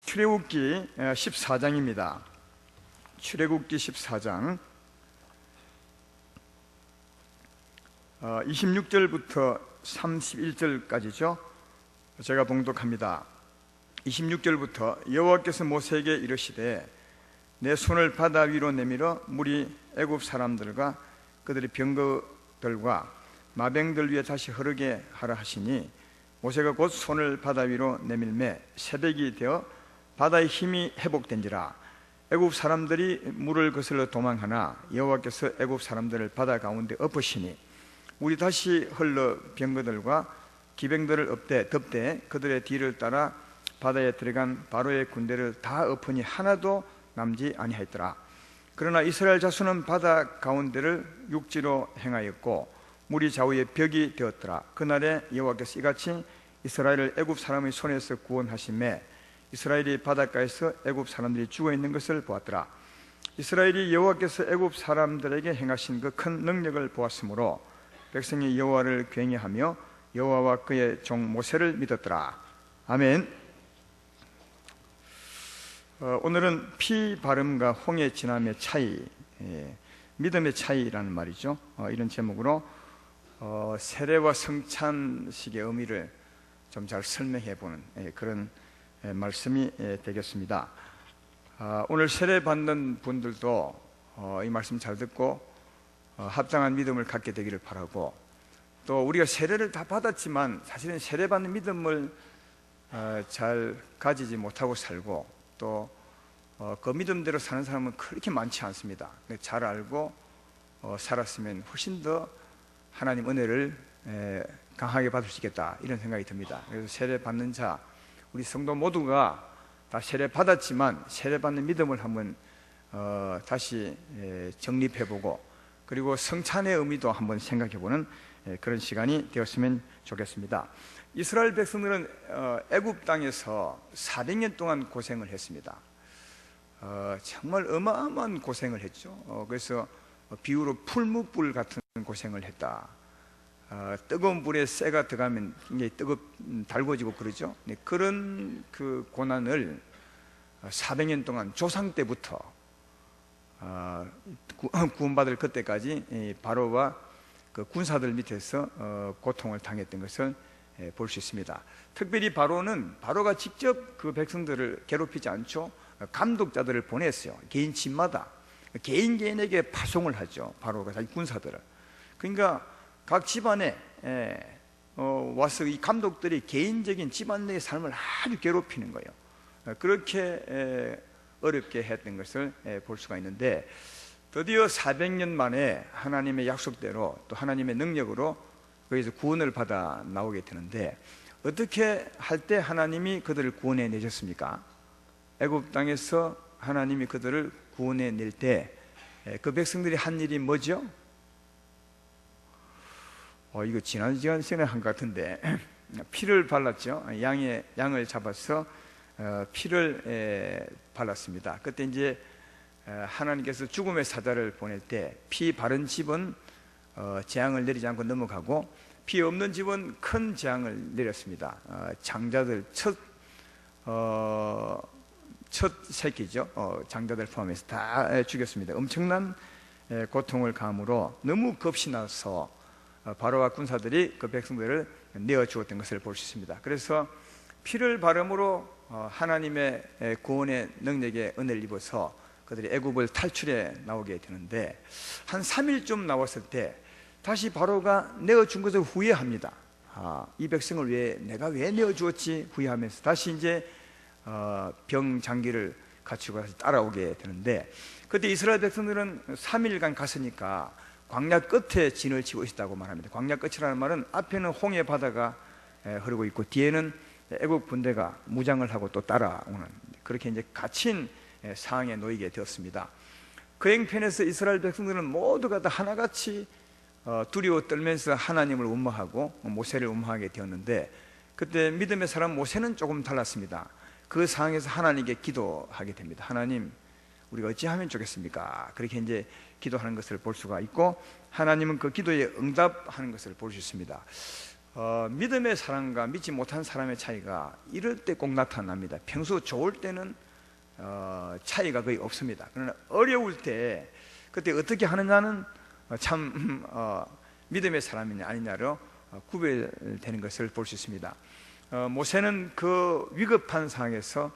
출애굽기 14장입니다. 출애굽기 14장 26절부터 31절까지죠. 제가 봉독합니다. 26절부터 여호와께서 모세에게 이르시되 내 손을 바다 위로 내밀어 물이 애굽 사람들과 그들의 병거들과 마병들 위에 다시 흐르게 하라 하시니 모세가 곧 손을 바다 위로 내밀매 새벽이 되어 바다의 힘이 회복된지라. 애굽 사람들이 물을 거슬러 도망하나 여호와께서 애굽 사람들을 바다 가운데 엎으시니 물이 다시 흘러 병거들과 기병들을 덮되 그들의 뒤를 따라 바다에 들어간 바로의 군대를 다 엎으니 하나도 남지 아니하였더라. 그러나 이스라엘 자손은 바다 가운데를 육지로 행하였고 물이 좌우에 벽이 되었더라. 그날에 여호와께서 이같이 이스라엘을 애굽 사람의 손에서 구원하시매 이스라엘이 바닷가에서 애굽 사람들이 죽어 있는 것을 보았더라. 이스라엘이 여호와께서 애굽 사람들에게 행하신 그 큰 능력을 보았으므로 백성이 여호와를 경외하며 여호와와 그의 종 모세를 믿었더라. 아멘. 오늘은 피 바름과 홍해 지남의 차이, 믿음의 차이라는 말이죠. 이런 제목으로 세례와 성찬식의 의미를 좀 잘 설명해 보는 그런 말씀이 되겠습니다. 오늘 세례 받는 분들도 이 말씀 잘 듣고 합당한 믿음을 갖게 되기를 바라고, 또 우리가 세례를 다 받았지만 사실은 세례 받는 믿음을 잘 가지지 못하고 살고 또 그 믿음대로 사는 사람은 그렇게 많지 않습니다. 잘 알고 살았으면 훨씬 더 하나님 은혜를 강하게 받을 수 있겠다, 이런 생각이 듭니다. 그래서 세례 받는 자, 우리 성도 모두가 다 세례 받았지만 세례 받는 믿음을 한번 다시 정립해보고, 그리고 성찬의 의미도 한번 생각해보는 그런 시간이 되었으면 좋겠습니다. 이스라엘 백성들은 애굽 땅에서 400년 동안 고생을 했습니다. 정말 어마어마한 고생을 했죠. 그래서 비유로 풀무불 같은 고생을 했다. 뜨거운 불에 쇠가 들어가면 굉장히 달궈지고 그러죠. 그런 그 고난을 400년 동안 조상 때부터 구원받을 그때까지 바로와 그 군사들 밑에서 고통을 당했던 것을 볼 수 있습니다. 특별히 바로가 직접 그 백성들을 괴롭히지 않죠. 감독자들을 보냈어요. 개인 집마다 개인에게 파송을 하죠. 바로가 자기 군사들을. 그러니까 각 집안에 와서 이 감독들이 개인적인 집안 내의 삶을 아주 괴롭히는 거예요. 그렇게 어렵게 했던 것을 볼 수가 있는데, 드디어 400년 만에 하나님의 약속대로 또 하나님의 능력으로 거기서 구원을 받아 나오게 되는데, 어떻게 할 때 하나님이 그들을 구원해 내셨습니까? 애굽 땅에서 하나님이 그들을 구원해 낼 때 그 백성들이 한 일이 뭐죠? 이거 지난 시간에 한 것 같은데 피를 발랐죠. 양을 잡아서 피를 발랐습니다. 그때 이제 하나님께서 죽음의 사자를 보낼 때 피 바른 집은 재앙을 내리지 않고 넘어가고, 피 없는 집은 큰 재앙을 내렸습니다. 장자들 첫 새끼죠. 장자들 포함해서 다 죽였습니다. 엄청난 고통을 감으로 너무 겁이 나서 바로와 군사들이 그 백성들을 내어 주었던 것을 볼 수 있습니다. 그래서 피를 바름으로 하나님의 구원의 능력에 은혜를 입어서 그들이 애굽을 탈출해 나오게 되는데, 한 3일쯤 나왔을 때 다시 바로가 내어준 것을 후회합니다. 이 백성을 내가 왜 내어주었지 후회하면서 다시 이제 병장기를 갖추고 따라오게 되는데, 그때 이스라엘 백성들은 3일간 갔으니까 광야 끝에 진을 치고 있었다고 말합니다. 광야 끝이라는 말은 앞에는 홍해 바다가 흐르고 있고 뒤에는 애국 군대가 무장을 하고 또 따라오는, 그렇게 이제 갇힌 상황에 놓이게 되었습니다. 그 행편에서 이스라엘 백성들은 모두가 다 하나같이 두려워 떨면서 하나님을 원망하고 모세를 원망하게 되었는데, 그때 믿음의 사람 모세는 조금 달랐습니다. 그 상황에서 하나님께 기도하게 됩니다. 하나님, 우리가 어찌하면 좋겠습니까? 그렇게 이제 기도하는 것을 볼 수가 있고, 하나님은 그 기도에 응답하는 것을 볼 수 있습니다. 믿음의 사람과 믿지 못한 사람의 차이가 이럴 때 꼭 나타납니다. 평소 좋을 때는 차이가 거의 없습니다. 그러나 어려울 때 그때 어떻게 하느냐는 참 믿음의 사람이냐 아니냐로 구별되는 것을 볼 수 있습니다. 모세는 그 위급한 상황에서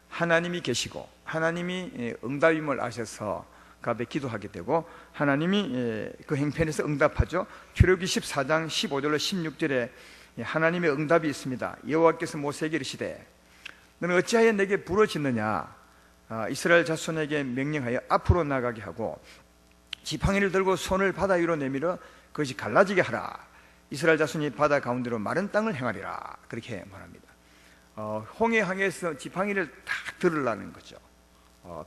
하나님이 계시고 하나님이 응답임을 아셔서 그 앞에 기도하게 되고 하나님이 그 형편에서 응답하죠. 출애굽기 14장 15절로 16절에 하나님의 응답이 있습니다. 여호와께서 모세에게 이르시되 너는 어찌하여 내게 부르짖느냐. 이스라엘 자손에게 명령하여 앞으로 나가게 하고 지팡이를 들고 손을 바다 위로 내밀어 그것이 갈라지게 하라. 이스라엘 자손이 바다 가운데로 마른 땅을 행하리라. 그렇게 말합니다. 홍해항에서 지팡이를 딱 들으려는 거죠.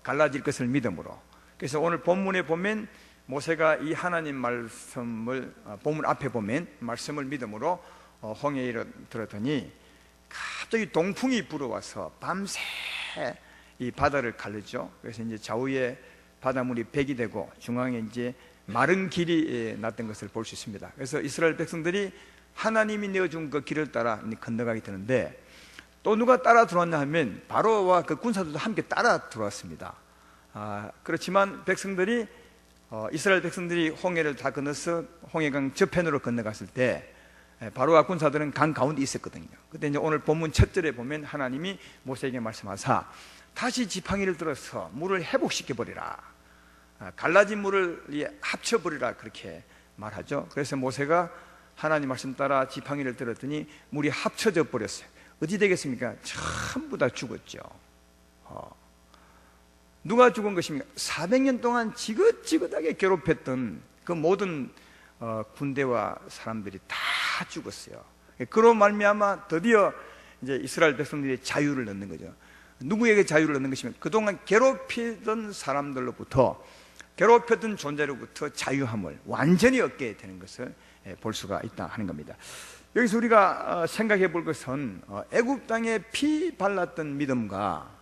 갈라질 것을 믿음으로. 그래서 오늘 본문에 보면 모세가 이 하나님 말씀을 본문 앞에 보면 말씀을 믿음으로 홍해에 들었더니 갑자기 동풍이 불어와서 밤새 이 바다를 가르죠. 그래서 이제 좌우에 바닷물이 백이 되고 중앙에 이제 마른 길이 났던 것을 볼 수 있습니다. 그래서 이스라엘 백성들이 하나님이 내어준 그 길을 따라 건너가게 되는데 또 누가 따라 들어왔냐 하면 바로와 그 군사들도 함께 따라 들어왔습니다. 그렇지만 백성들이 이스라엘 백성들이 홍해를 다 건너서 홍해강 저편으로 건너갔을 때 바로와 군사들은 강 가운데 있었거든요. 그때 이제 오늘 본문 첫 절에 보면 하나님이 모세에게 말씀하사 다시 지팡이를 들어서 물을 회복시켜 버리라. 갈라진 물을 합쳐버리라. 그렇게 말하죠. 그래서 모세가 하나님 말씀 따라 지팡이를 들었더니 물이 합쳐져 버렸어요. 어디 되겠습니까? 전부 다 죽었죠. 누가 죽은 것입니까? 400년 동안 지긋지긋하게 괴롭혔던 그 모든 군대와 사람들이 다 죽었어요. 그로 말미암아 드디어 이제 이스라엘 백성들이 자유를 얻는 거죠. 누구에게 자유를 얻는 것이면 그동안 괴롭히던 사람들로부터, 괴롭혔던 존재로부터 자유함을 완전히 얻게 되는 것을 볼 수가 있다 하는 겁니다. 여기서 우리가 생각해 볼 것은 애굽 땅에 피 발랐던 믿음과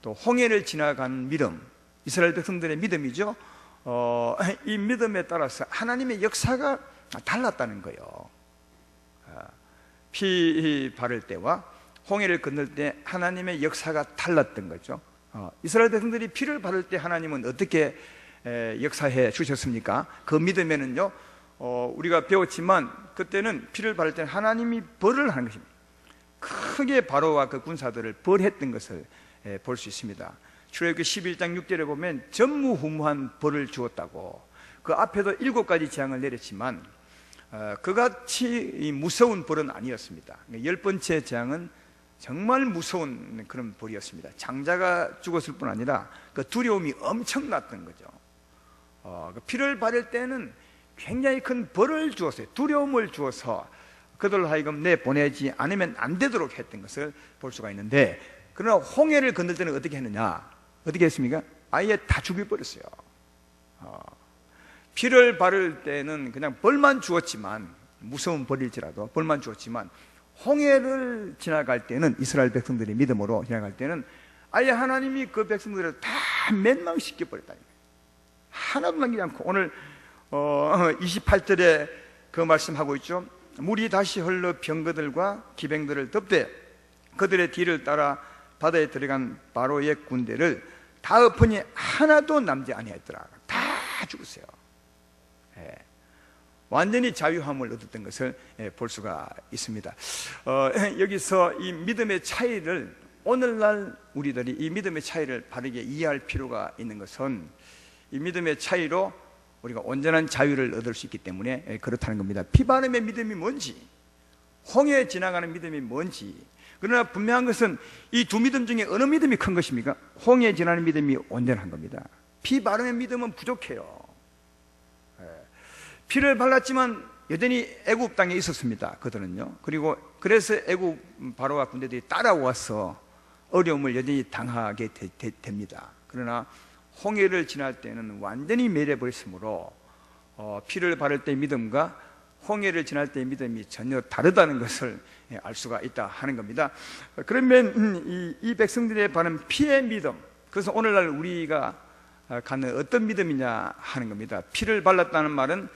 또 홍해를 지나간 믿음, 이스라엘 백성들의 믿음이죠. 이 믿음에 따라서 하나님의 역사가 달랐다는 거예요. 피 바를 때와 홍해를 건널 때 하나님의 역사가 달랐던 거죠. 이스라엘 백성들이 피를 바를 때 하나님은 어떻게 역사해 주셨습니까? 그 믿음에는요, 우리가 배웠지만 그때는 피를 바를 때는 하나님이 벌을 하는 것입니다. 크게 바로와 그 군사들을 벌했던 것을 볼 수 있습니다. 출애굽기 11장 6절에 보면 전무후무한 벌을 주었다고. 그 앞에도 7가지 재앙을 내렸지만 그같이 무서운 벌은 아니었습니다. 10번째 재앙은 정말 무서운 그런 벌이었습니다. 장자가 죽었을 뿐 아니라 그 두려움이 엄청났던 거죠. 피를 바를 때는 굉장히 큰 벌을 주었어요. 두려움을 주어서 그들로 하여금 내보내지 않으면 안 되도록 했던 것을 볼 수가 있는데, 그러나 홍해를 건널 때는 어떻게 했느냐? 어떻게 했습니까? 아예 다 죽여버렸어요. 피를 바를 때는 그냥 벌만 주었지만, 무서운 벌일지라도 벌만 주었지만, 홍해를 지나갈 때는, 이스라엘 백성들이 믿음으로 지나갈 때는 아예 하나님이 그 백성들을 다 멸망시켜 버렸다는 거예요. 하나도 남기지 않고. 오늘 28절에 그 말씀하고 있죠. 물이 다시 흘러 병거들과 기병들을 덮되 그들의 뒤를 따라 바다에 들어간 바로의 군대를 다 엎으니 하나도 남지 아니하였더라. 다 죽었어요. 완전히 자유함을 얻었던 것을 볼 수가 있습니다. 여기서 이 믿음의 차이를, 오늘날 우리들이 이 믿음의 차이를 바르게 이해할 필요가 있는 것은 이 믿음의 차이로 우리가 온전한 자유를 얻을 수 있기 때문에 그렇다는 겁니다. 피바름의 믿음이 뭔지, 홍해에 지나가는 믿음이 뭔지. 그러나 분명한 것은 이 두 믿음 중에 어느 믿음이 큰 것입니까? 홍해에 지나는 믿음이 온전한 겁니다. 피바름의 믿음은 부족해요. 피를 발랐지만 여전히 애굽 땅에 있었습니다. 그들은요. 그리고 그래서 애굽 바로와 군대들이 따라와서 어려움을 여전히 당하게 됩니다. 그러나 홍해를 지날 때는 완전히 멸해버렸으므로 피를 바를 때의 믿음과 홍해를 지날 때의 믿음이 전혀 다르다는 것을 알 수가 있다 하는 겁니다. 그러면 이 백성들의 바른 피의 믿음, 그래서 오늘날 우리가 갖는 어떤 믿음이냐 하는 겁니다. 피를 발랐다는 말은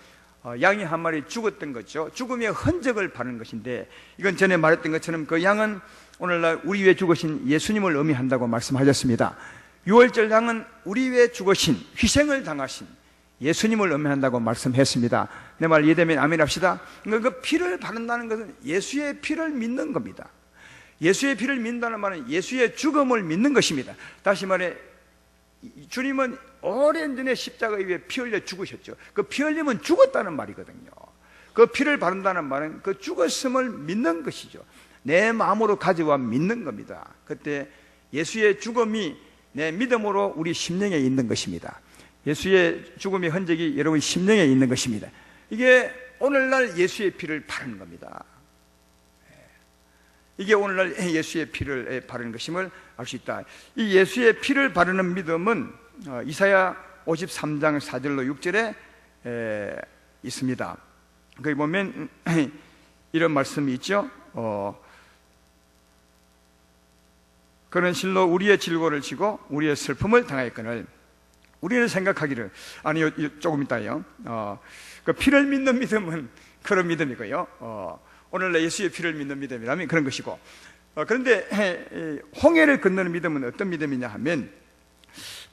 양이 한 마리 죽었던 거죠. 죽음의 흔적을 바르는 것인데, 이건 전에 말했던 것처럼 그 양은 오늘날 우리 위해 죽으신 예수님을 의미한다고 말씀하셨습니다. 유월절 양은 우리 위해 죽으신, 희생을 당하신 예수님을 의미한다고 말씀했습니다. 내 말 이해되면 아멘 합시다. 그러니까 그 피를 바른다는 것은 예수의 피를 믿는 겁니다. 예수의 피를 믿는다는 말은 예수의 죽음을 믿는 것입니다. 다시 말해, 주님은 오랜 전에 십자가 위에 피 흘려 죽으셨죠. 그 피 흘리면 죽었다는 말이거든요. 그 피를 바른다는 말은 그 죽었음을 믿는 것이죠. 내 마음으로 가져와 믿는 겁니다. 그때 예수의 죽음이 내 믿음으로 우리 심령에 있는 것입니다. 예수의 죽음의 흔적이 여러분 심령에 있는 것입니다. 이게 오늘날 예수의 피를 바르는 겁니다. 이게 오늘날 예수의 피를 바르는 것임을 알 수 있다. 이 예수의 피를 바르는 믿음은 이사야 53장 4절로 6절에 있습니다. 거기 보면 이런 말씀이 있죠. 그런 실로 우리의 질고를 지고 우리의 슬픔을 당하였거늘 우리는 생각하기를, 아니요, 조금 있다요. 그 피를 믿는 믿음은 그런 믿음이고요. 오늘날 예수의 피를 믿는 믿음이라면 그런 것이고, 그런데 홍해를 건너는 믿음은 어떤 믿음이냐 하면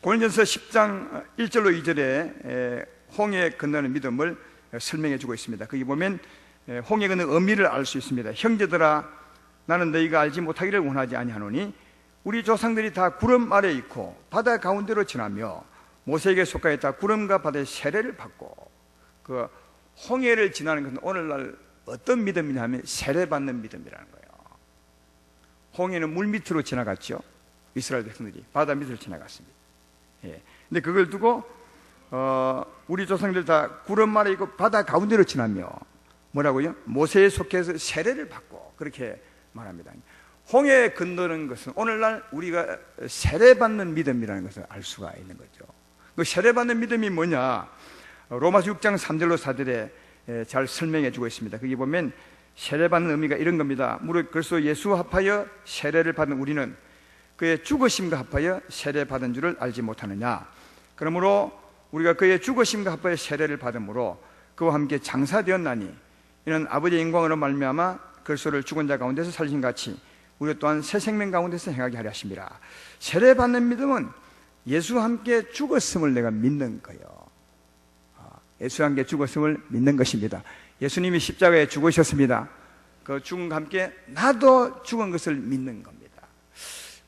고린도전서 10장 1절로 2절에 홍해 건너는 믿음을 설명해 주고 있습니다. 거기 보면 홍해 건너는 의미를 알 수 있습니다. 형제들아, 나는 너희가 알지 못하기를 원하지 아니하노니 우리 조상들이 다 구름 아래 있고 바다 가운데로 지나며 모세에게 속하였다. 구름과 바다의 세례를 받고, 그 홍해를 지나는 것은 오늘날 어떤 믿음이냐 하면 세례받는 믿음이라는 거예요. 홍해는 물 밑으로 지나갔죠. 이스라엘 백성들이 바다 밑으로 지나갔습니다. 근데 그걸 두고 우리 조상들 다 구름 아래 있고 바다 가운데로 지나며 뭐라고요? 모세에 속해서 세례를 받고, 그렇게 말합니다. 홍해 건너는 것은 오늘날 우리가 세례받는 믿음이라는 것을 알 수가 있는 거죠. 그 세례받는 믿음이 뭐냐? 로마서 6장 3절로 4절에 잘 설명해 주고 있습니다. 거기 보면 세례받는 의미가 이런 겁니다. 무릇 그리스도 예수 합하여 세례를 받은 우리는 그의 죽으심과 합하여 세례받은 줄을 알지 못하느냐? 그러므로 우리가 그의 죽으심과 합하여 세례를 받음으로 그와 함께 장사되었나니 이는 아버지의 영광으로 말미암아 그리스도를 죽은 자 가운데서 살리신 같이 우리 또한 새 생명 가운데서 행하게 하려 하심이라. 세례받는 믿음은 예수와 함께 죽었음을 내가 믿는 거예요. 예수와 함께 죽었음을 믿는 것입니다. 예수님이 십자가에 죽으셨습니다. 그 죽음과 함께 나도 죽은 것을 믿는 겁니다.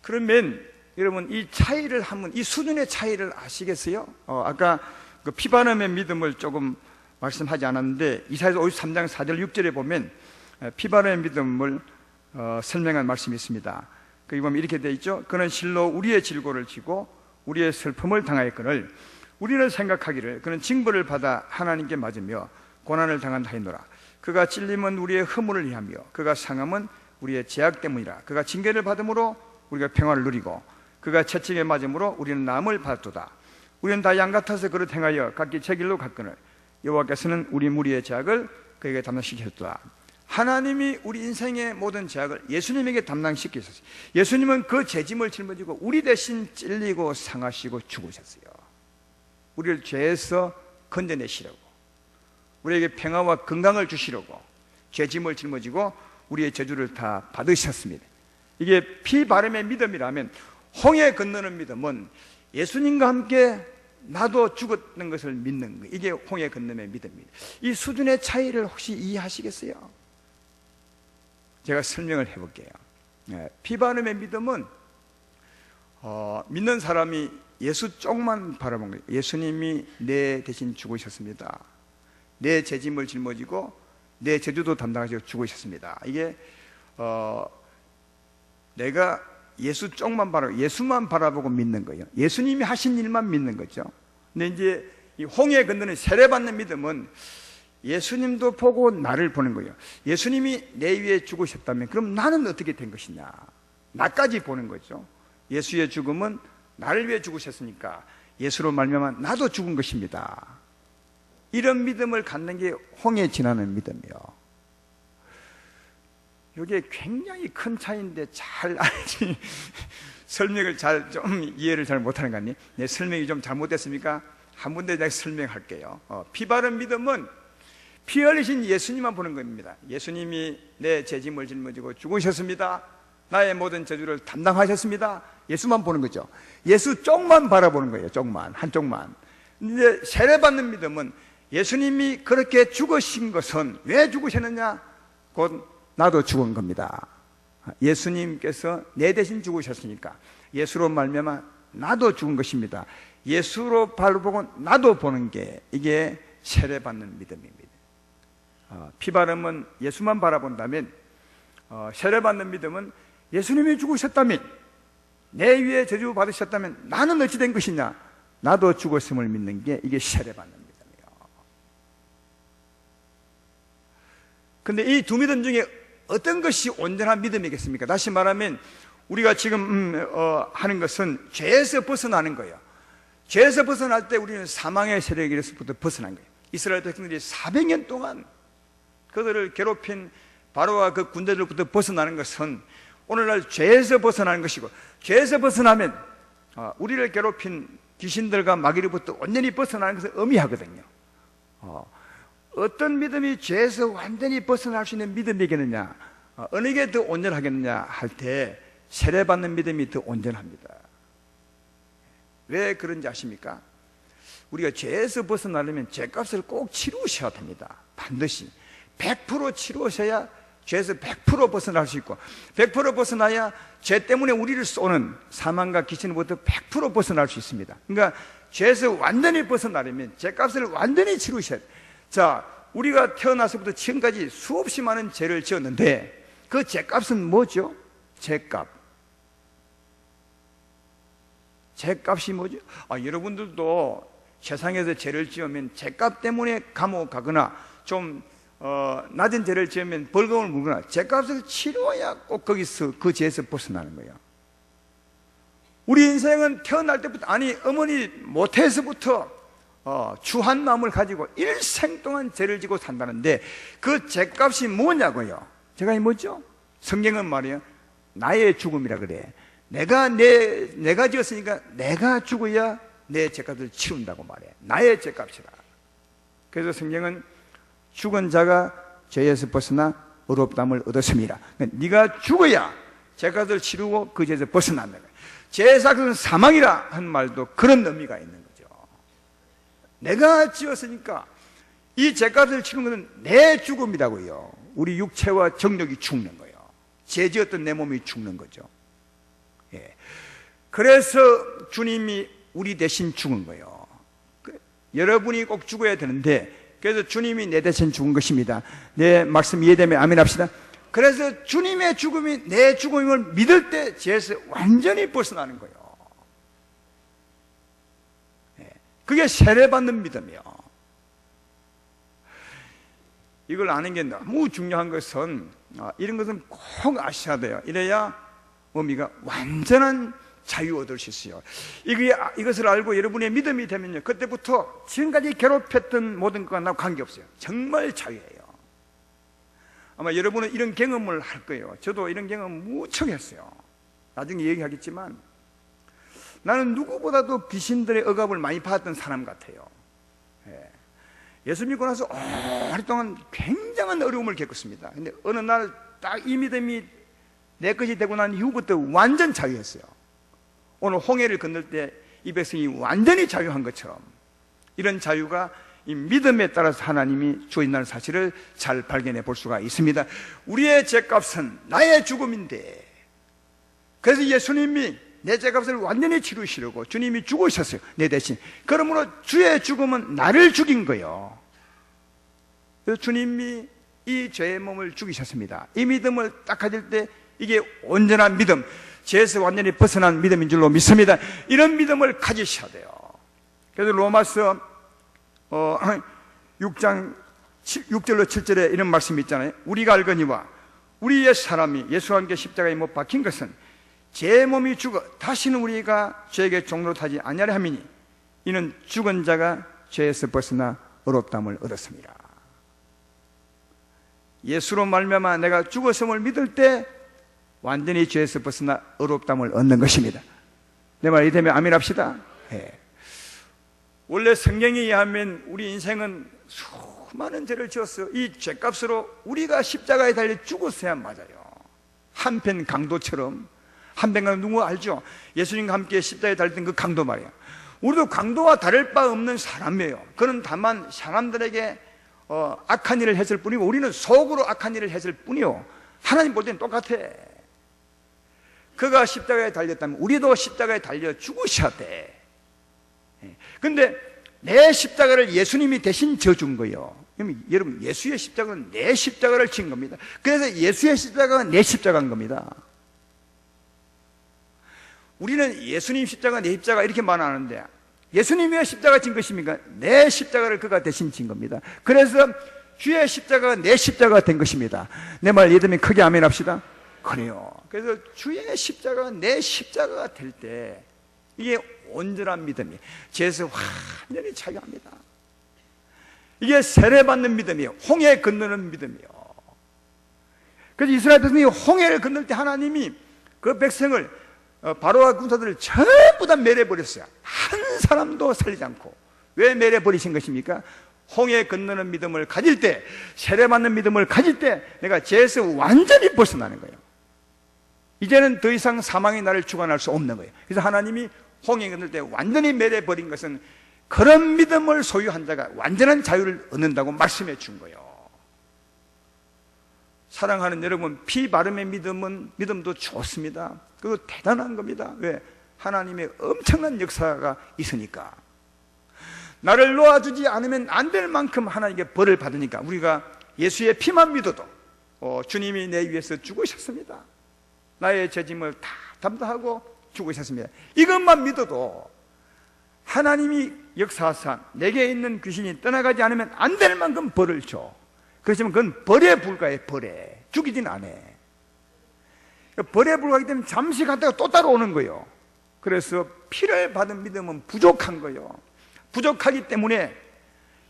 그러면 여러분 이 차이를 한번, 이 수준의 차이를 아시겠어요? 아까 그 피바람의 믿음을 조금 말씀하지 않았는데 이사야서 53장 4절 6절에 보면 피바람의 믿음을 설명한 말씀이 있습니다. 거기 보면 이렇게 되어 있죠. 그는 실로 우리의 질고를 지고 우리의 슬픔을 당하였거늘 우리는 생각하기를 그는 징벌을 받아 하나님께 맞으며 고난을 당한다 하노라. 그가 찔림은 우리의 허물을 위하며 그가 상함은 우리의 죄악 때문이라. 그가 징계를 받음으로 우리가 평화를 누리고 그가 채찍에 맞음으로 우리는 나음을 받았도다. 우리는 다 양같아서 그릇 행하여 각기 제 길로 갔거늘 여호와께서는 우리 무리의 죄악을 그에게 담당시키셨도다. 하나님이 우리 인생의 모든 죄악을 예수님에게 담당시키셨어요. 예수님은 그 죄짐을 짊어지고 우리 대신 찔리고 상하시고 죽으셨어요. 우리를 죄에서 건져내시려고, 우리에게 평화와 건강을 주시려고 죄짐을 짊어지고 우리의 저주를 다 받으셨습니다. 이게 피바람의 믿음이라면, 홍해 건너는 믿음은 예수님과 함께 나도 죽었는 것을 믿는 거예요. 이게 홍해 건너의 믿음입니다. 이 수준의 차이를 혹시 이해하시겠어요? 제가 설명을 해볼게요. 피바람의 믿음은 믿는 사람이 예수 쪽만 바라본 거예요. 예수님이 내 대신 죽으셨습니다. 내 죄짐을 짊어지고 내 죄주도 담당하시고 죽으셨습니다. 이게 내가 예수 쪽만 바라보고 예수만 바라보고 믿는 거예요. 예수님이 하신 일만 믿는 거죠. 근데 이제 이 홍해 건너는 세례받는 믿음은 예수님도 보고 나를 보는 거예요. 예수님이 내 위에 죽으셨다면 그럼 나는 어떻게 된 것이냐, 나까지 보는 거죠. 예수의 죽음은 나를 위해 죽으셨으니까 예수로 말미암아 나도 죽은 것입니다. 이런 믿음을 갖는 게 홍해 지나는 믿음이에요. 이게 굉장히 큰 차이인데 잘 알지 설명을 좀 이해를 잘 못하는 거 아니에요? 내 설명이 좀 잘못됐습니까? 한 번 더 내가 설명할게요. 피바른 믿음은 피 흘리신 예수님만 보는 겁니다. 예수님이 내 죄짐을 짊어지고 죽으셨습니다. 나의 모든 저주를 담당하셨습니다. 예수만 보는 거죠. 예수 쪽만 바라보는 거예요. 쪽만, 한쪽만. 이제 세례받는 믿음은 예수님이 그렇게 죽으신 것은 왜 죽으셨느냐? 곧 나도 죽은 겁니다. 예수님께서 내 대신 죽으셨으니까 예수로 말미암아 나도 죽은 것입니다. 예수로 바라보고 나도 보는 게 이게 세례받는 믿음입니다. 피바름은 예수만 바라본다면, 세례받는 믿음은 예수님이 죽으셨다면, 내 위에 저주 받으셨다면 나는 어찌 된 것이냐? 나도 죽었음을 믿는 게 이게 세례받는 믿음이에요. 근데 이 두 믿음 중에 어떤 것이 온전한 믿음이겠습니까? 다시 말하면 우리가 지금 하는 것은 죄에서 벗어나는 거예요. 죄에서 벗어날 때 우리는 사망의 세력에서부터 벗어난 거예요. 이스라엘 백성들이 400년 동안 그들을 괴롭힌 바로와 그 군대들로부터 벗어나는 것은 오늘날 죄에서 벗어나는 것이고, 죄에서 벗어나면 우리를 괴롭힌 귀신들과 마귀로부터 완전히 벗어나는 것을 의미하거든요. 어떤 믿음이 죄에서 완전히 벗어날 수 있는 믿음이겠느냐, 어느 게 더 온전하겠느냐 할 때 세례받는 믿음이 더 온전합니다. 왜 그런지 아십니까? 우리가 죄에서 벗어나려면 죄값을 꼭 치루셔야 됩니다. 반드시 100% 치루셔야 죄에서 100% 벗어날 수 있고, 100% 벗어나야 죄 때문에 우리를 쏘는 사망과 귀신으로부터 100% 벗어날 수 있습니다. 그러니까 죄에서 완전히 벗어나려면 죄값을 완전히 치루셔야 돼요. 자, 우리가 태어나서부터 지금까지 수없이 많은 죄를 지었는데 그 죄값은 뭐죠? 죄값. 죄값이 뭐죠? 여러분들도 세상에서 죄를 지으면 죄값 때문에 감옥 가거나 좀 낮은 죄를 지으면 벌금을 물거나 죄값을 치러야 꼭 거기서 그 죄에서 벗어나는 거예요. 우리 인생은 태어날 때부터, 아니 어머니 모태에서부터 추한 마음을 가지고 일생 동안 죄를 지고 산다는데 그 죄값이 뭐냐고요? 죄값이 뭐죠? 성경은 말이에요, 나의 죽음이라 그래. 내가 지었으니까 내가 죽어야 내 죄값을 치른다고 말해. 나의 죄값이라. 그래서 성경은 죽은 자가 죄에서 벗어나 의롭다함을 얻었습니다. 네가 죽어야 죄값을 치르고 그 죄에서 벗어난다. 죄의 삭은 사망이라 한 말도 그런 의미가 있는 거죠. 내가 지었으니까 이 죄값을 치는 것은 내 죽음이라고요. 우리 육체와 정력이 죽는 거예요. 죄 지었던 내 몸이 죽는 거죠. 예. 그래서 주님이 우리 대신 죽은 거예요. 여러분이 꼭 죽어야 되는데, 그래서 주님이 내 대신 죽은 것입니다. 내 말씀 이해되면 아멘 합시다. 그래서 주님의 죽음이 내 죽음을 믿을 때 죄에서 완전히 벗어나는 거예요. 예. 그게 세례받는 믿음이에요. 이걸 아는 게 너무 중요한 것은, 이런 것은 꼭 아셔야 돼요. 이래야 의미가 완전한 자유 얻을 수 있어요. 이것을 알고 여러분의 믿음이 되면요, 그때부터 지금까지 괴롭혔던 모든 것과 나하고 관계없어요. 정말 자유예요. 아마 여러분은 이런 경험을 할 거예요. 저도 이런 경험 무척 했어요. 나중에 얘기하겠지만 나는 누구보다도 귀신들의 억압을 많이 받았던 사람 같아요. 예수 믿고 나서 오랫동안 굉장한 어려움을 겪었습니다. 근데 어느 날 딱 이 믿음이 내 것이 되고 난 이후부터 완전 자유했어요. 오늘 홍해를 건널 때 이 백성이 완전히 자유한 것처럼 이런 자유가 이 믿음에 따라서 하나님이 주인다는 사실을 잘 발견해 볼 수가 있습니다. 우리의 죄값은 나의 죽음인데, 그래서 예수님이 내 죄값을 완전히 치르시려고 주님이 죽으셨어요, 내 대신. 그러므로 주의 죽음은 나를 죽인 거예요. 그래서 주님이 이 죄의 몸을 죽이셨습니다. 이 믿음을 딱 가질 때 이게 온전한 믿음, 죄에서 완전히 벗어난 믿음인 줄로 믿습니다. 이런 믿음을 가지셔야 돼요. 그래서 로마서 6장 6절로 7절에 이런 말씀이 있잖아요. 우리가 알거니와 우리의 사람이 예수와 함께 십자가에 못 박힌 것은 제 몸이 죽어 다시는 우리가 죄에게 종노릇하지 아니하려 함이니 이는 죽은 자가 죄에서 벗어나 의롭다함을 얻었습니다. 예수로 말미암아 내가 죽었음을 믿을 때 완전히 죄에서 벗어나 의롭다함을 얻는 것입니다. 내 말 이해되면 아멘 합시다. 네. 원래 성경에 의하면 우리 인생은 수많은 죄를 지었어요. 이 죄값으로 우리가 십자가에 달려 죽었어야 맞아요. 한편 강도처럼. 한편 강도 누구 알죠? 예수님과 함께 십자가에 달렸던 그 강도 말이에요. 우리도 강도와 다를 바 없는 사람이에요. 그는 다만 사람들에게 악한 일을 했을 뿐이고 우리는 속으로 악한 일을 했을 뿐이요. 하나님 볼 때는 똑같아. 그가 십자가에 달렸다면 우리도 십자가에 달려 죽으셔야 돼. 근데 내 십자가를 예수님이 대신 져준 거예요. 여러분, 예수의 십자가는 내 십자가를 진 겁니다. 그래서 예수의 십자가가 내 십자가인 겁니다. 우리는 예수님 십자가, 내 십자가 이렇게 말하는데 예수님이 십자가 진 것입니까? 내 십자가를 그가 대신 진 겁니다. 그래서 주의 십자가가 내 십자가가 된 것입니다. 내 말 이해되면 크게 아멘 합시다. 그래요. 그래서 주의 십자가가 내 십자가가 될 때 이게 온전한 믿음이 죄에서 완전히 자유합니다. 이게 세례받는 믿음이에요. 홍해 건너는 믿음이에요. 그래서 이스라엘 백성이 홍해를 건널 때 하나님이 그 백성을 바로와 군사들을 전부 다 멸해버렸어요. 한 사람도 살리지 않고. 왜 멸해버리신 것입니까? 홍해 건너는 믿음을 가질 때, 세례받는 믿음을 가질 때 내가 죄에서 완전히 벗어나는 거예요. 이제는 더 이상 사망이 나를 주관할 수 없는 거예요. 그래서 하나님이 홍해 건널 때 완전히 멸해버린 것은 그런 믿음을 소유한 자가 완전한 자유를 얻는다고 말씀해 준 거예요. 사랑하는 여러분, 피 바름의 믿음도 좋습니다. 그거 대단한 겁니다. 왜? 하나님의 엄청난 역사가 있으니까. 나를 놓아주지 않으면 안 될 만큼 하나님께 벌을 받으니까 우리가 예수의 피만 믿어도 주님이 내 위해서 죽으셨습니다. 나의 죄짐을 다 담당하고 죽으셨습니다. 이것만 믿어도 하나님이 역사하사 내게 있는 귀신이 떠나가지 않으면 안 될 만큼 벌을 줘. 그렇지만 그건 벌에 불과해. 벌에 죽이진 않아. 벌에 불과하기 때문에 잠시 갔다가 또 따라오는 거예요. 그래서 피를 받은 믿음은 부족한 거예요. 부족하기 때문에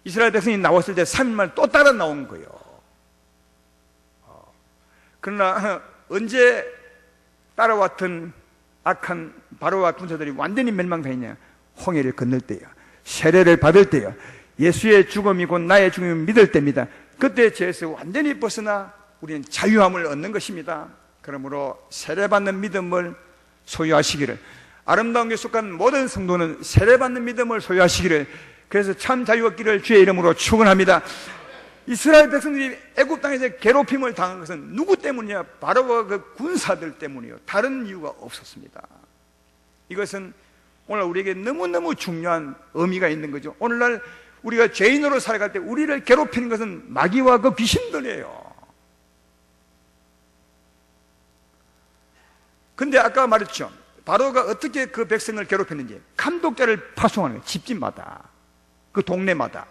이스라엘 백성이 나왔을 때 3일 만에 또 따라 나온 거예요. 그러나 언제 따라왔던 악한 바로와 군사들이 완전히 멸망당했냐? 홍해를 건널 때요, 세례를 받을 때요, 예수의 죽음이 곧 나의 죽음을 믿을 때입니다. 그때 죄에서 완전히 벗어나 우리는 자유함을 얻는 것입니다. 그러므로 세례받는 믿음을 소유하시기를, 아름다운 교회 속한 모든 성도는 세례받는 믿음을 소유하시기를, 그래서 참 자유 얻기를 주의 이름으로 축원합니다. 이스라엘 백성들이 애굽 땅에서 괴롭힘을 당한 것은 누구 때문이냐? 바로와 그 군사들 때문이요. 다른 이유가 없었습니다. 이것은 오늘 우리에게 너무너무 중요한 의미가 있는 거죠. 오늘날 우리가 죄인으로 살아갈 때 우리를 괴롭히는 것은 마귀와 그 귀신들이에요. 근데 아까 말했죠. 바로가 어떻게 그 백성을 괴롭혔는지. 감독자를 파송하는 거예요. 집집마다, 그 동네마다.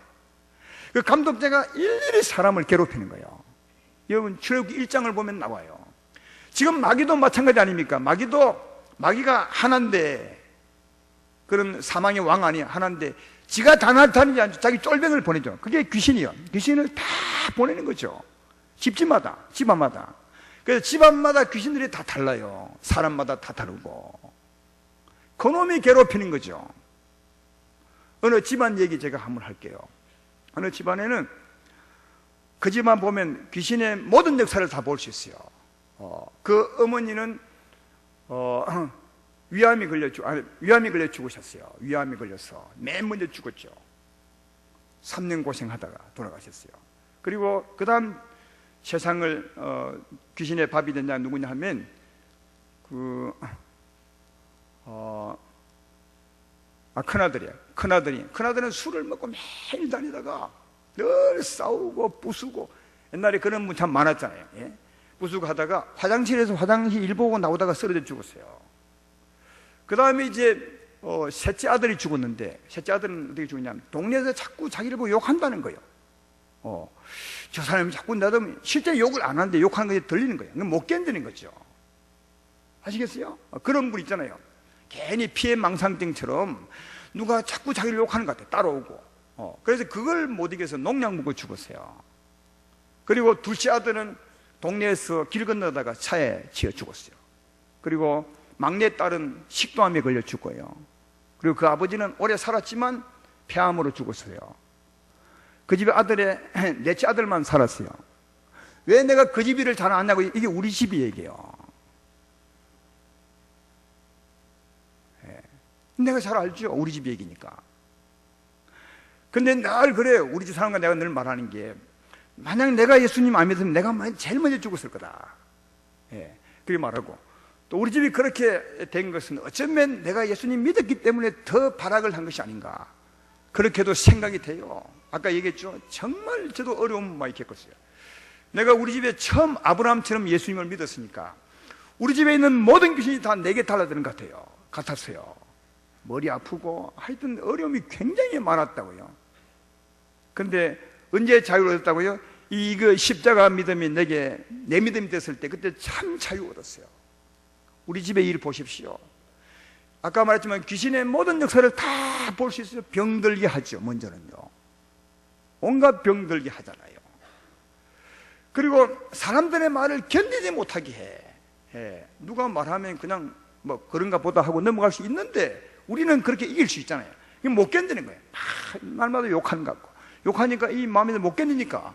그 감독자가 일일이 사람을 괴롭히는 거예요. 여러분 출애굽기 1장을 보면 나와요. 지금 마귀도 마찬가지 아닙니까? 마귀가 하나인데, 그런 사망의 왕 아니야. 하나인데 지가 다 나타나지 않죠. 자기 쫄병을 보내죠. 그게 귀신이요. 귀신을 다 보내는 거죠. 집집마다, 집안마다. 그래서 집안마다 귀신들이 다 달라요. 사람마다 다 다르고. 그놈이 괴롭히는 거죠. 어느 집안 얘기 제가 한번 할게요. 어느 집안에는 그 집안 보면 귀신의 모든 역사를 다 볼 수 있어요. 그 어머니는 위암이 걸려 죽으셨어요. 위암이 걸려서 맨 먼저 죽었죠. 3년 고생하다가 돌아가셨어요. 그리고 그 다음 세상을 귀신의 밥이 된 자가 누구냐 하면 큰아들이에요. 큰아들은 술을 먹고 매일 다니다가 늘 싸우고 부수고, 옛날에 그런 분 참 많았잖아요. 예? 부수고 하다가 화장실에서 화장실 일 보고 나오다가 쓰러져 죽었어요. 그 다음에 이제 셋째 아들이 죽었는데, 셋째 아들은 어떻게 죽었냐면 동네에서 자꾸 자기를 보고 욕한다는 거예요. 저 사람이 자꾸 나도 실제 욕을 안 하는데 욕하는 것이 들리는 거예요. 못 견디는 거죠. 아시겠어요? 그런 분 있잖아요. 괜히 피해망상증처럼 누가 자꾸 자기를 욕하는 것 같아. 따라오고. 그래서 그걸 못 이겨서 농약 먹고 죽었어요. 그리고 둘째 아들은 동네에서 길 건너다가 차에 치여 죽었어요. 그리고 막내 딸은 식도암에 걸려 죽고요. 그리고 그 아버지는 오래 살았지만 폐암으로 죽었어요. 그 집에 아들의 넷째 아들만 살았어요. 왜 내가 그 집 일을 잘 아냐고. 이게 우리 집이 얘기해요. 내가 잘 알죠. 우리 집 얘기니까. 근데 늘 그래. 우리 집 사람과 내가 늘 말하는 게, 만약 내가 예수님 안 믿으면 내가 제일 먼저 죽었을 거다. 그렇게 말하고, 또 우리 집이 그렇게 된 것은 어쩌면 내가 예수님 믿었기 때문에 더 발악을 한 것이 아닌가, 그렇게도 생각이 돼요. 아까 얘기했죠. 정말 저도 어려움 많이 겪었어요. 내가 우리 집에 처음 아브라함처럼 예수님을 믿었으니까 우리 집에 있는 모든 귀신이 다 내게 달라드는 것 같았어요. 머리 아프고 하여튼 어려움이 굉장히 많았다고요. 근데 언제 자유를 얻었다고요? 이거 십자가 믿음이 내 믿음이 됐을 때, 그때 참 자유 얻었어요. 우리 집의 일 보십시오. 아까 말했지만 귀신의 모든 역사를 다 볼 수 있어요. 병들게 하죠. 먼저는요, 온갖 병들게 하잖아요. 그리고 사람들의 말을 견디지 못하게 해. 누가 말하면 그냥 뭐 그런가 보다 하고 넘어갈 수 있는데, 우리는 그렇게 이길 수 있잖아요. 못 견디는 거예요. 말마다 욕하는 것 같고, 욕하니까 이 마음이 못 견디니까,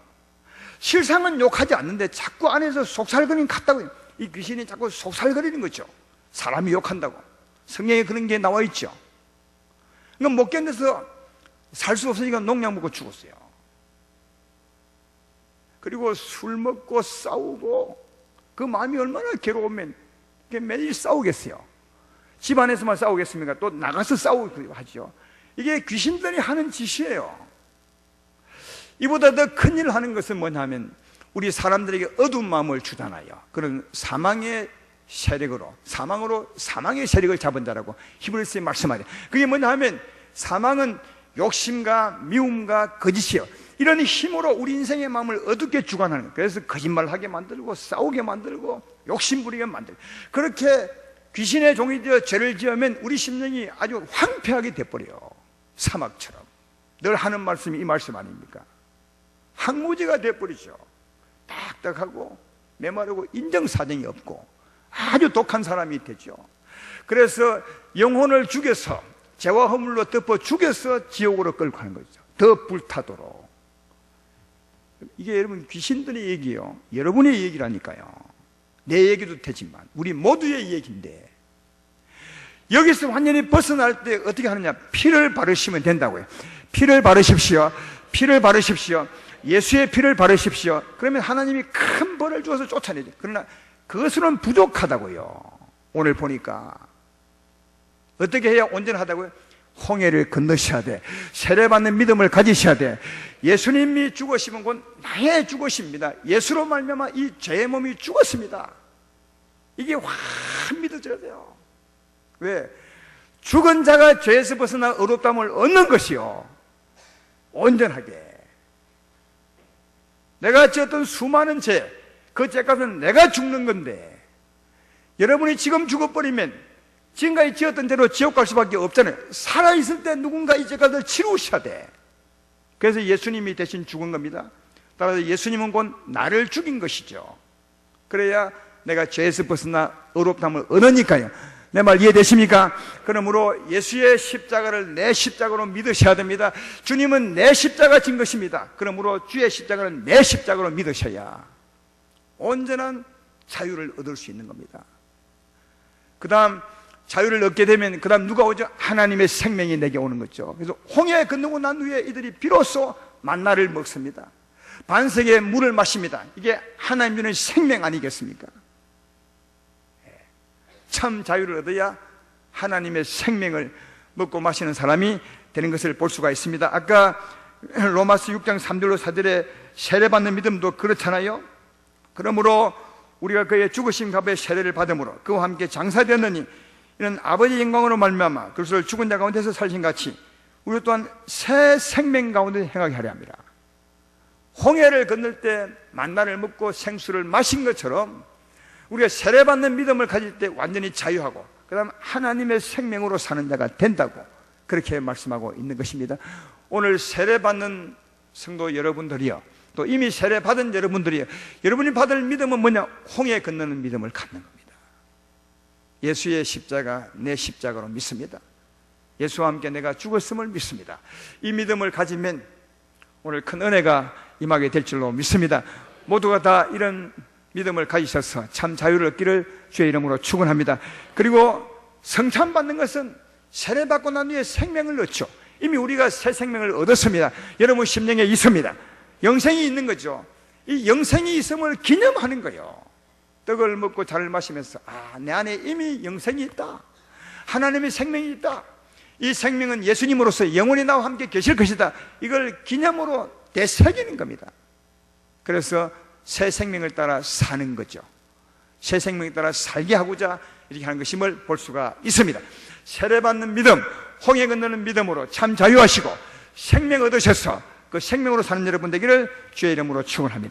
실상은 욕하지 않는데 자꾸 안에서 속살거리는 것 같다고요. 이 귀신이 자꾸 속살거리는 거죠. 사람이 욕한다고. 성경에 그런 게 나와 있죠. 그러니까 못 견뎌서 살 수 없으니까 농약 먹고 죽었어요. 그리고 술 먹고 싸우고, 그 마음이 얼마나 괴로우면 매일 싸우겠어요. 집안에서만 싸우겠습니까? 또 나가서 싸우고 하죠. 이게 귀신들이 하는 짓이에요. 이보다 더 큰일 하는 것은 뭐냐 하면, 우리 사람들에게 어두운 마음을 주잖아요. 그런 사망의 세력으로 사망의 세력을 잡은 자라고 히브리서에 말씀하죠. 그게 뭐냐 하면, 사망은 욕심과 미움과 거짓이요, 이런 힘으로 우리 인생의 마음을 어둡게 주관하는 거예요. 그래서 거짓말하게 만들고, 싸우게 만들고, 욕심부리게 만들고, 그렇게 귀신의 종이 되어 죄를 지으면 우리 심령이 아주 황폐하게 돼버려요. 사막처럼. 늘 하는 말씀이 이 말씀 아닙니까? 항무지가 돼버리죠. 딱딱하고 메마르고 인정사정이 없고 아주 독한 사람이 되죠. 그래서 영혼을 죽여서, 죄와 허물로 덮어 죽여서 지옥으로 끌고 가는 거죠. 더 불타도록. 이게 여러분 귀신들의 얘기예요. 여러분의 얘기라니까요. 내 얘기도 되지만 우리 모두의 얘기인데, 여기서 완전히 벗어날 때 어떻게 하느냐? 피를 바르시면 된다고요. 피를 바르십시오. 피를 바르십시오. 예수의 피를 바르십시오. 그러면 하나님이 큰 벌을 주어서 쫓아내죠. 그러나 그것으로는 부족하다고요. 오늘 보니까 어떻게 해야 온전하다고요? 홍해를 건너셔야 돼. 세례받는 믿음을 가지셔야 돼. 예수님이 죽으시면 곧 나의 죽으십니다. 예수로 말미암아 이 죄의 몸이 죽었습니다. 이게 확 믿어져야 돼요. 왜? 죽은 자가 죄에서 벗어나 의롭다함을 얻는 것이요, 온전하게. 내가 지었던 수많은 죄, 그 죄값은 내가 죽는 건데, 여러분이 지금 죽어버리면 지금까지 지었던 죄로 지옥 갈 수밖에 없잖아요. 살아있을 때 누군가 이 죄값을 치루셔야 돼. 그래서 예수님이 대신 죽은 겁니다. 따라서 예수님은 곧 나를 죽인 것이죠. 그래야 내가 죄에서 벗어나 의롭다함을 얻으니까요. 내 말 이해되십니까? 그러므로 예수의 십자가를 내 십자가로 믿으셔야 됩니다. 주님은 내 십자가 진 것입니다. 그러므로 주의 십자가를 내 십자가로 믿으셔야 온전한 자유를 얻을 수 있는 겁니다. 그 다음 자유를 얻게 되면 그 다음 누가 오죠? 하나님의 생명이 내게 오는 거죠. 그래서 홍해 건너고 난 후에 이들이 비로소 만나를 먹습니다. 반석의 물을 마십니다. 이게 하나님 주는 생명 아니겠습니까? 참 자유를 얻어야 하나님의 생명을 먹고 마시는 사람이 되는 것을 볼 수가 있습니다. 아까 로마서 6장 3절로 4절에 세례받는 믿음도 그렇잖아요. 그러므로 우리가 그의 죽으신 값의 세례를 받음으로 그와 함께 장사되었느니 이는 아버지의 영광으로 말미암아 그리스도를 죽은 자 가운데서 살신 같이 우리 또한 새 생명 가운데 행하게 하려 합니다. 홍해를 건널 때 만나를 먹고 생수를 마신 것처럼 우리가 세례받는 믿음을 가질 때 완전히 자유하고 그 다음 하나님의 생명으로 사는 자가 된다고 그렇게 말씀하고 있는 것입니다. 오늘 세례받는 성도 여러분들이요, 또 이미 세례받은 여러분들이요, 여러분이 받을 믿음은 뭐냐? 홍해 건너는 믿음을 갖는 겁니다. 예수의 십자가 내 십자가로 믿습니다. 예수와 함께 내가 죽었음을 믿습니다. 이 믿음을 가지면 오늘 큰 은혜가 임하게 될 줄로 믿습니다. 모두가 다 이런 믿음을 가지셔서 참 자유를 얻기를 주의 이름으로 축원합니다. 그리고 성찬받는 것은 세례받고 난 뒤에 생명을 얻죠. 이미 우리가 새 생명을 얻었습니다. 여러분 심령에 있습니다. 영생이 있는 거죠. 이 영생이 있음을 기념하는 거예요. 떡을 먹고 잔을 마시면서 내 안에 이미 영생이 있다. 하나님의 생명이 있다. 이 생명은 예수님으로서 영원히 나와 함께 계실 것이다. 이걸 기념으로 되새기는 겁니다. 그래서 새 생명을 따라 사는 거죠. 새 생명에 따라 살게 하고자 이렇게 하는 것임을 볼 수가 있습니다. 세례받는 믿음, 홍해 건너는 믿음으로 참 자유하시고 생명 얻으셔서 그 생명으로 사는 여러분 되기를 주의 이름으로 축원합니다.